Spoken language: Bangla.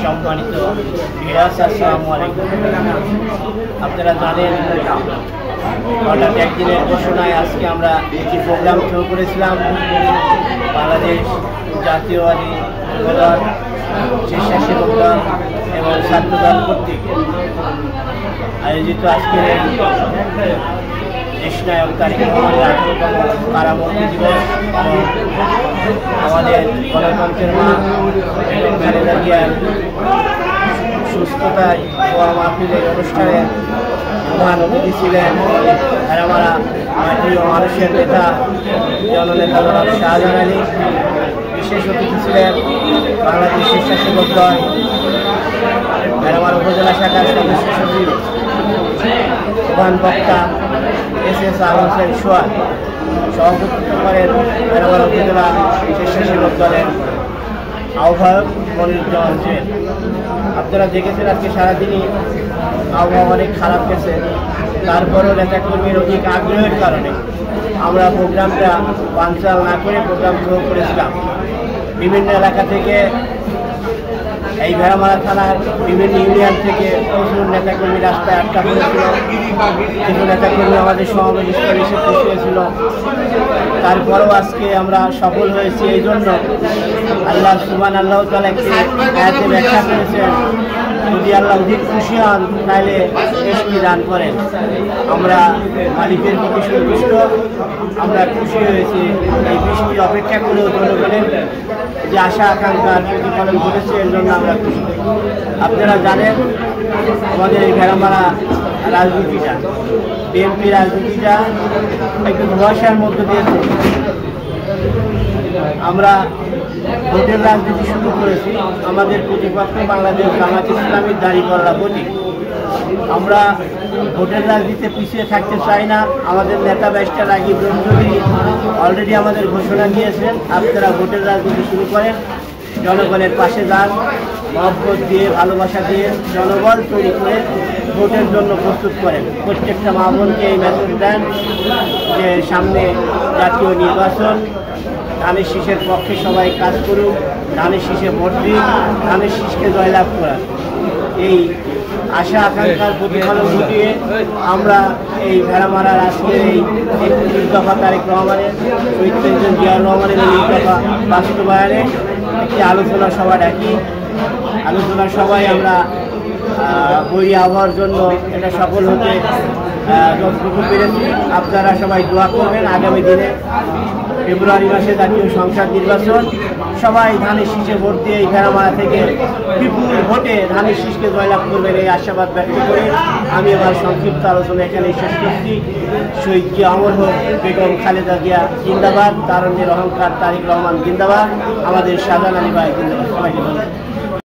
সম্মানিত ভিউয়ার্স, আসসালামু আলাইকুম। আপনারা জানেন হঠাৎ একদিনের ঘোষণায় আজকে আমরা একটি প্রোগ্রাম শুরু করেছিলাম। বাংলাদেশ জাতীয়বাদী দল, স্বেচ্ছাসেবক দল এবং ছাত্রদল কর্তৃক আয়োজিত আজকের দেশনায়ক তারেক রহমানের 18তম কারামুক্তি দিবস এবং আমাদের গণতন্ত্রের মা বেগম খালেদা জিয়ার সুস্থতায় দোয়া মাহফিলের অনুষ্ঠানে প্রধান অতিথি ছিলেন ভেড়ামারা প্রিয় মানুষের নেতা জননেতা জনাব শাহজাহান আলী। বিশেষ অতিথি ছিলেন বাংলাদেশ স্বেচ্ছাসেবক দল ভেড়ামারা উপজেলা শাখার সদস্য সচিব প্রধান বক্তা এস আলম সোহাগ। সভাপতিত্ব করেন ভেড়ামারা উপজেলা স্বেচ্ছাসেবক দলের আহ্বায়ক মনিরুজ্জামান জেল। আপনারা দেখেছেন আজকে সারাদিনই আবহাওয়া অনেক খারাপ গেছে, তারপরেও নেতাকর্মীর অধিক আগ্রহের কারণে আমরা প্রোগ্রামটা বানচাল না করে প্রোগ্রাম শুরু করেছিলাম। বিভিন্ন এলাকা থেকে এই ভেড়ামারা থানার বিভিন্ন ইউনিয়ন থেকে প্রচুর নেতাকর্মী রাস্তায় আটকা পড়েছিল। কিছু নেতাকর্মী আমাদের সমাবেশ স্থলে এসে পৌঁছেছিল। তারপরেও আজকে আমরা সফল হয়েছি এই জন্য আল্লাহ তাআলা একটি আয়াতে ব্যাখ্যা করেছেন, যদি আল্লাহ অধিক খুশি হন তাহলে বৃষ্টি দান করেন। আমরা মালিকের প্রতি সন্তুষ্ট, আমরা খুশি হয়েছি। এই বৃষ্টি অপেক্ষা করেও জনগণের যে আশা আকাঙ্ক্ষার প্রতিফলন ঘটেছে এর জন্য আমরা খুশি। আপনারা জানেন আমাদের এই ভেড়ামারা রাজনীতিটা, বিএনপি রাজনীতিটা একটু ধোঁয়াশার মধ্য দিয়ে চলছে। আমরা ভোটের রাজনীতি শুরু করেছি, আমাদের প্রতিপক্ষ বাংলাদেশ জামায়াত ইসলামীর দাঁড়িপাল্লা প্রতীক। আমরা ভোটের রাজনীতিতে পিছিয়ে থাকতে চাই না। আমাদের নেতা ব্যারিস্টার রাগিব চৌধুরী অলরেডি আমাদের ঘোষণা দিয়েছেন, আপনারা ভোটের রাজনীতি শুরু করেন, জনগণের পাশে যান, মহব্বত দিয়ে ভালোবাসা দিয়ে জনবল তৈরি করে ভোটের জন্য প্রস্তুত করেন। প্রত্যেকটা মা বোনকে এই মেসেজ দেন যে সামনে জাতীয় নির্বাচন, ধানের শীষের পক্ষে সবাই কাজ করুক, ধানের শীষে ভোট দিন, ধানের শীষকে জয়লাভ করার এই আশা আকাঙ্ক্ষার প্রতিফলন ঘটিয়ে আমরা এই ভেড়ামারার আজকের এই 31 দফা তারেক রহমানের শহীদ প্রেসিডেন্ট জিয়াউর রহমানের এই দফা বাস্তবায়নে একটি আলোচনা সভা ডাকি। আলোচনা সভায় আমরা বই আবহাওয়ার জন্য এটা সফল হতে যতটুকু পেরেছি। আপনারা সবাই দোয়া করবেন আগামী দিনে ফেব্রুয়ারি মাসে জাতীয় সংসদ নির্বাচন, সবাই ধানের শীষে ভোট দিয়ে এই ভেড়ামারা থেকে বিপুল ভোটে ধানের শীষকে জয়লাভ করবেন এই আশাবাদ ব্যক্ত করে আমি আমার সংক্ষিপ্ত আলোচনা এখানে শেষ করছি। শহীদ জিয়া অমর হোক, বেগম খালেদা জিয়া জিন্দাবাদ, তারুণ্যের অহংকার তারেক রহমান জিন্দাবাদ, আমাদের শাহজাহান আলী ভাই জিন্দাবাদ। সবাইকে ধন্যবাদ।